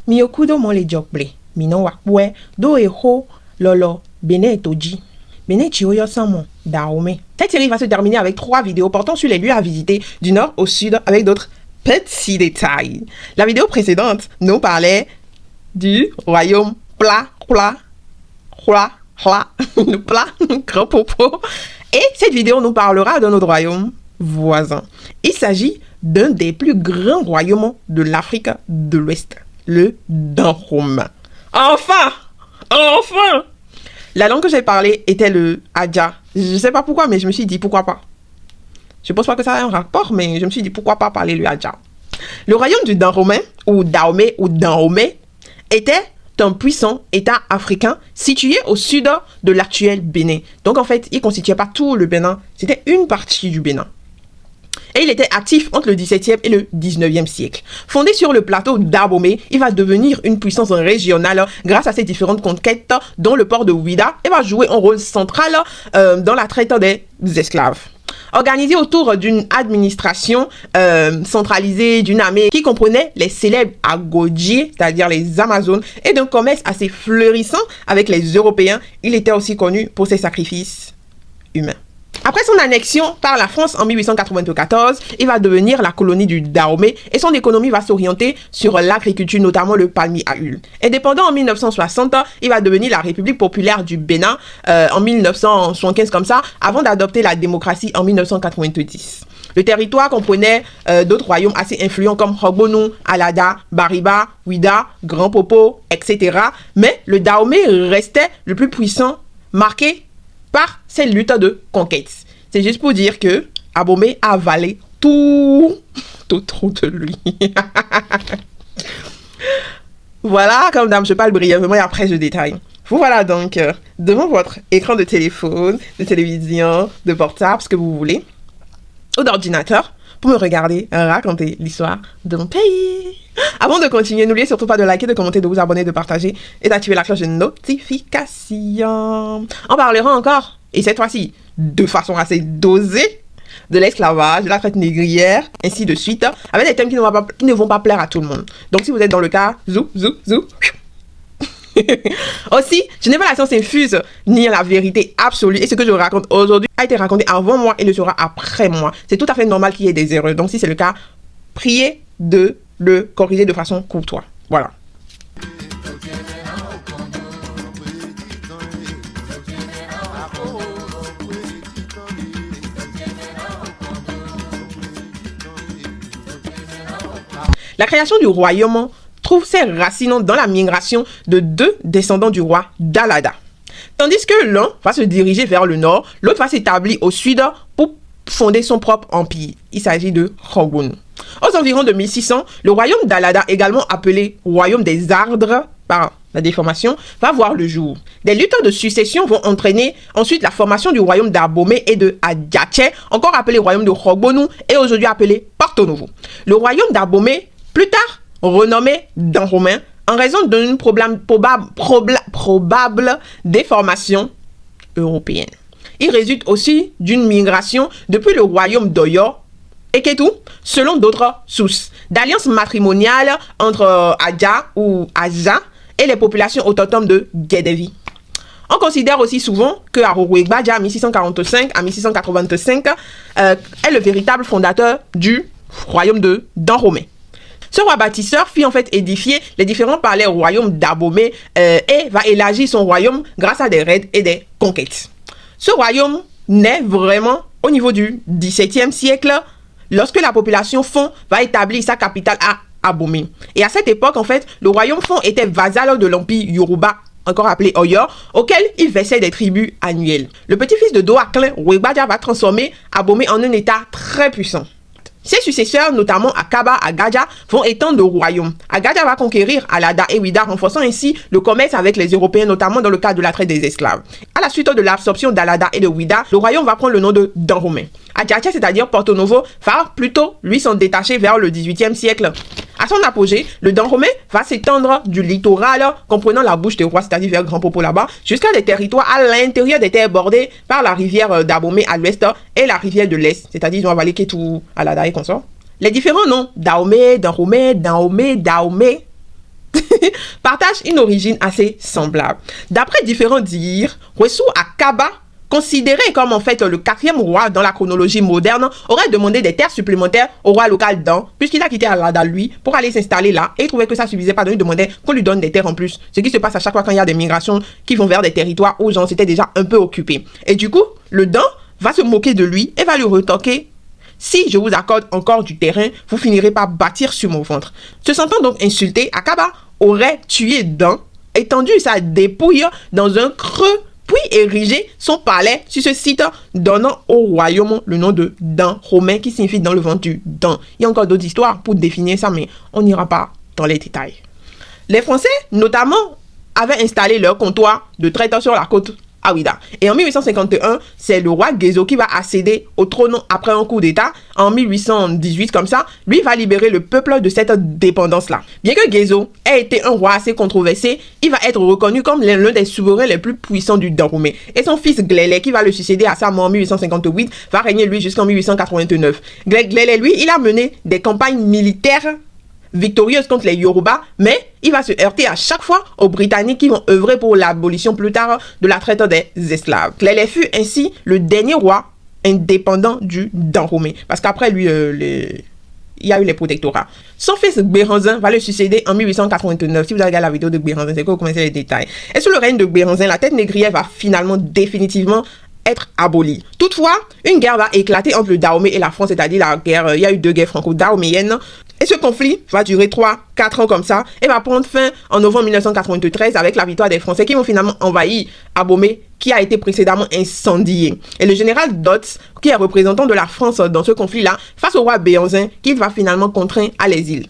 Miyokudo mon le jokble. Minon wakwe. Do e ho. Lolo. Bene et toji. Bene chioyo samon. Dahomey. Cette série va se terminer avec 3 vidéos portant sur les lieux à visiter du nord au sud avec d'autres petits détails. La vidéo précédente nous parlait du royaume plat, grand popo. Et cette vidéo nous parlera de notre royaume voisin. Il s'agit d'un des plus grands royaumes de l'Afrique de l'Ouest, le Dahomey. Enfin! La langue que j'ai parlé était le Adja. Je ne sais pas pourquoi, mais je me suis dit pourquoi pas. Je pense pas que ça a un rapport, mais je me suis dit pourquoi pas parler le Adja. Le royaume du Dahomey, ou Dahomey, était un puissant État africain situé au sud de l'actuel Bénin. Donc en fait, il ne constituait pas tout le Bénin, c'était une partie du Bénin. Et il était actif entre le XVIIe et le XIXe siècle. Fondé sur le plateau d'Abomey, il va devenir une puissance régionale grâce à ses différentes conquêtes, dont le port de Ouidah, et va jouer un rôle central dans la traite des esclaves. Organisé autour d'une administration centralisée, d'une armée qui comprenait les célèbres Agodji, c'est-à-dire les Amazones, et d'un commerce assez fleurissant avec les Européens, il était aussi connu pour ses sacrifices humains. Après son annexion par la France en 1894, il va devenir la colonie du Dahomey et son économie va s'orienter sur l'agriculture, notamment le palmier à huile. Indépendant en 1960, il va devenir la République populaire du Bénin en 1975 comme ça, avant d'adopter la démocratie en 1990. Le territoire comprenait d'autres royaumes assez influents comme Rogbonu, Alada, Bariba, Ouidah, Grand Popo, etc. Mais le Dahomey restait le plus puissant, marqué par ses luttes de conquête. C'est juste pour dire que Abomey a avalé tout autour de lui. Voilà, comme dame, je parle brièvement et après je détaille. Vous voilà donc devant votre écran de téléphone, de télévision, de portable, ce que vous voulez, ou d'ordinateur, pour me regarder raconter l'histoire de mon pays. Avant de continuer, n'oubliez surtout pas de liker, de commenter, de vous abonner, de partager et d'activer la cloche de notification. On parlera encore, et cette fois-ci, de façon assez dosée, de l'esclavage, de la traite négrière, ainsi de suite, avec des thèmes qui ne vont pas plaire à tout le monde. Donc si vous êtes dans le cas, zou. Aussi, je n'ai pas la science infuse ni la vérité absolue et ce que je raconte aujourd'hui a été raconté avant moi et le sera après moi. C'est tout à fait normal qu'il y ait des erreurs. Donc si c'est le cas, priez de le corriger de façon courtoise. Voilà. La création du royaume trouve ses racines dans la migration de 2 descendants du roi d'Alada. Tandis que l'un va se diriger vers le nord, l'autre va s'établir au sud pour fonder son propre empire. Il s'agit de Rogbonu. Aux environs de 1600, le royaume d'Alada, également appelé royaume des Ardres par la déformation, va voir le jour. Des luttes de succession vont entraîner ensuite la formation du royaume d'Abomey et de Adjache, encore appelé royaume de Rogbonu et aujourd'hui appelé Porto Novo. Le royaume d'Abomey, plus tard renommé Dahomey, en raison d'une probable déformation européenne. Il résulte aussi d'une migration depuis le royaume d'Oyo et Ketou, selon d'autres sources, d'alliances matrimoniales entre Adja ou Aja et les populations autochtones de Guédevi. On considère aussi souvent que Arorwegbaja, 1645 à 1685, est le véritable fondateur du royaume de Dahomey. Ce roi bâtisseur fit en fait édifier les différents palais au royaume d'Abomey et va élargir son royaume grâce à des raids et des conquêtes. Ce royaume naît vraiment au niveau du XVIIe siècle lorsque la population Fon va établir sa capitale à Abomey. Et à cette époque, en fait, le royaume Fon était vassal de l'empire Yoruba, encore appelé Oyo, auquel il versait des tribus annuels. Le petit-fils de Doaklin, Wegbaja, va transformer Abomey en un état très puissant. Ses successeurs, notamment Akaba, Agaja, vont étendre le royaume. Agaja va conquérir Alada et Ouidah, renforçant ainsi le commerce avec les Européens, notamment dans le cadre de la traite des esclaves. À la suite de l'absorption d'Alada et de Ouidah, le royaume va prendre le nom de Dahomey. Adjache, c'est-à-dire Porto Novo, va plutôt lui s'en détacher vers le XVIIIe siècle. À son apogée, le Dahomey va s'étendre du littoral, comprenant la bouche des rois, c'est-à-dire vers Grand Popo là-bas, jusqu'à des territoires à l'intérieur des terres bordées par la rivière d'Abomey à l'ouest et la rivière de l'est, c'est-à-dire ils ont avalé Ketou, Alada et consort. Les différents noms, Dahomey, partagent une origine assez semblable. D'après différents dires, Wesu Akaba, considéré comme en fait le 4e roi dans la chronologie moderne, aurait demandé des terres supplémentaires au roi local Dan, puisqu'il a quitté Alada lui pour aller s'installer là et il trouvait que ça suffisait pas, donc il demandait qu'on lui donne des terres en plus. Ce qui se passe à chaque fois quand il y a des migrations qui vont vers des territoires où gens s'étaient déjà un peu occupés. Et du coup, le Dan va se moquer de lui et va lui retoquer: si je vous accorde encore du terrain, vous finirez par bâtir sur mon ventre. Se sentant donc insulté, Akaba aurait tué Dan, étendu sa dépouille dans un creux, puis érigé son palais sur ce site, donnant au royaume le nom de Dan romain, qui signifie dans le ventre du Dan. Il y a encore d'autres histoires pour définir ça, mais on n'ira pas dans les détails. Les Français, notamment, avaient installé leur comptoir de traite sur la côte Ouida. Et en 1851, c'est le roi Guézo qui va accéder au trône après un coup d'état. En 1818, comme ça, lui va libérer le peuple de cette dépendance-là. Bien que Guézo ait été un roi assez controversé, il va être reconnu comme l'un des souverains les plus puissants du Dahomey. Et son fils Glélé, qui va le succéder à sa mort en 1858, va régner lui jusqu'en 1889. Glélé, lui, il a mené des campagnes militaires victorieuse contre les Yoruba, mais il va se heurter à chaque fois aux Britanniques qui vont œuvrer pour l'abolition plus tard de la traite des esclaves. Glélé fut ainsi le dernier roi indépendant du Dahomey, parce qu'après lui, il y a eu les protectorats. Son fils Béranzin va le succéder en 1889. Si vous regardez la vidéo de Béranzin, c'est que vous connaissez les détails. Et sous le règne de Béranzin, la tête négrière va finalement définitivement être abolie. Toutefois, une guerre va éclater entre le Dahomey et la France, c'est-à-dire la guerre, il y a eu 2 guerres franco-dahoméennes. Et ce conflit va durer 3-4 ans comme ça et va prendre fin en novembre 1993 avec la victoire des Français qui vont finalement envahir Abomey, qui a été précédemment incendié. Et le général Dodds, qui est représentant de la France dans ce conflit-là, face au roi Béanzin, qu'il va finalement contraindre à l'exil.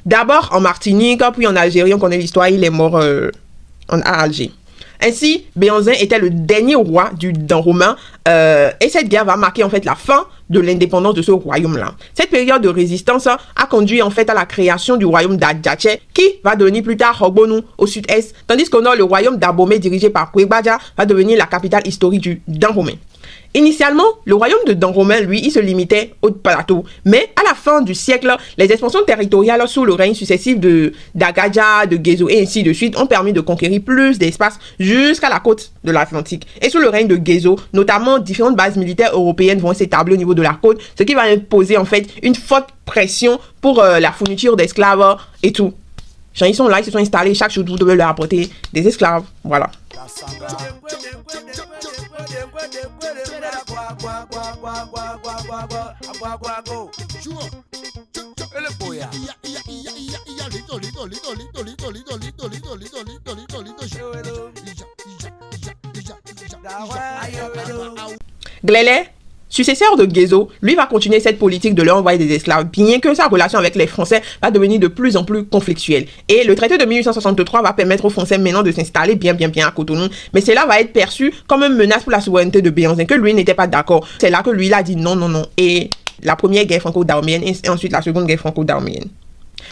D'abord en Martinique, puis en Algérie, on connaît l'histoire, il est mort à Alger. Ainsi, Béanzin était le dernier roi du Dan romain et cette guerre va marquer en fait la fin de l'indépendance de ce royaume-là. Cette période de résistance a conduit en fait à la création du royaume d'Adjaché qui va devenir plus tard Hogbonu au sud-est, tandis qu'au nord, le royaume d'Abomey dirigé par Kwegbaja va devenir la capitale historique du Dan romain. Initialement, le royaume de Dan romain, lui, il se limitait au plateau. Mais à la fin du siècle, les expansions territoriales sous le règne successif d'Agaja, de Guézo et ainsi de suite ont permis de conquérir plus d'espace jusqu'à la côte de l'Atlantique. Et sous le règne de Guézo, notamment différentes bases militaires européennes vont s'établir au niveau de la côte, ce qui va imposer en fait une forte pression pour la fourniture d'esclaves et tout. Genre, ils sont là, ils se sont installés, chaque jour, vous devez leur apporter des esclaves. Voilà. Glélé, successeur de Guézo, lui va continuer cette politique de leur envoyer des esclaves, bien que sa relation avec les Français va devenir de plus en plus conflictuelle. Et le traité de 1863 va permettre aux Français maintenant de s'installer bien à Cotonou, mais cela va être perçu comme une menace pour la souveraineté de Béanzin, que lui n'était pas d'accord. C'est là que lui il a dit non. Et la première guerre franco-dahoméenne et ensuite la seconde guerre franco-dahoméenne.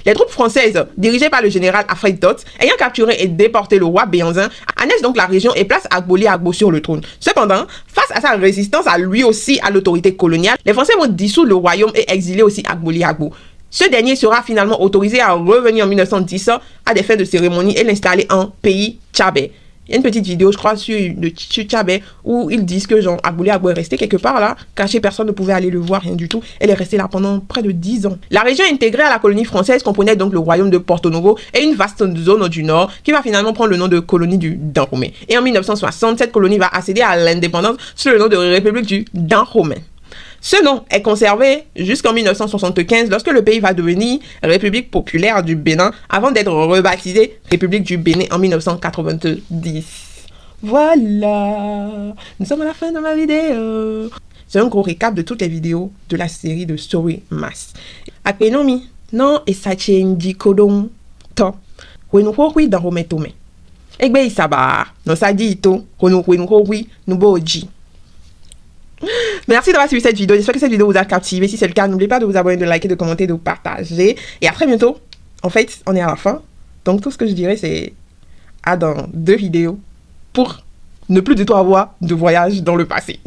Les troupes françaises, dirigées par le général Alfred Dodds, ayant capturé et déporté le roi Béanzin, annexent donc la région et placent Agboli Agbo sur le trône. Cependant, face à sa résistance à lui aussi à l'autorité coloniale, les Français vont dissoudre le royaume et exiler aussi Agboli Agbo. Ce dernier sera finalement autorisé à revenir en 1910 à des fins de cérémonie et l'installer en pays Tchabé. Il y a une petite vidéo, je crois, sur Tchabé où ils disent que Jean Agboli Agbo est resté quelque part là, caché, personne ne pouvait aller le voir, rien du tout. Elle est restée là pendant près de 10 ans. La région intégrée à la colonie française comprenait donc le royaume de Porto Novo et une vaste zone du nord qui va finalement prendre le nom de colonie du Dahomey. Et en 1960, cette colonie va accéder à l'indépendance sous le nom de République du Dahomey. Ce nom est conservé jusqu'en 1975 lorsque le pays va devenir République populaire du Bénin avant d'être rebaptisé République du Bénin en 1990. Voilà, nous sommes à la fin de ma vidéo. C'est un gros récap de toutes les vidéos de la série de Story Mass. Akpenomi, non et Sachendi Kodong to, Wenouhoui dans Rometome. Egbe Isaba, non ça dit ito, Wenouhoui, Nuboji. Merci d'avoir suivi cette vidéo. J'espère que cette vidéo vous a captivé. Si c'est le cas, n'oubliez pas de vous abonner, de liker, de commenter, de partager. Et à très bientôt. En fait, on est à la fin. Donc, tout ce que je dirais, c'est à dans 2 vidéos pour ne plus du tout avoir de voyage dans le passé.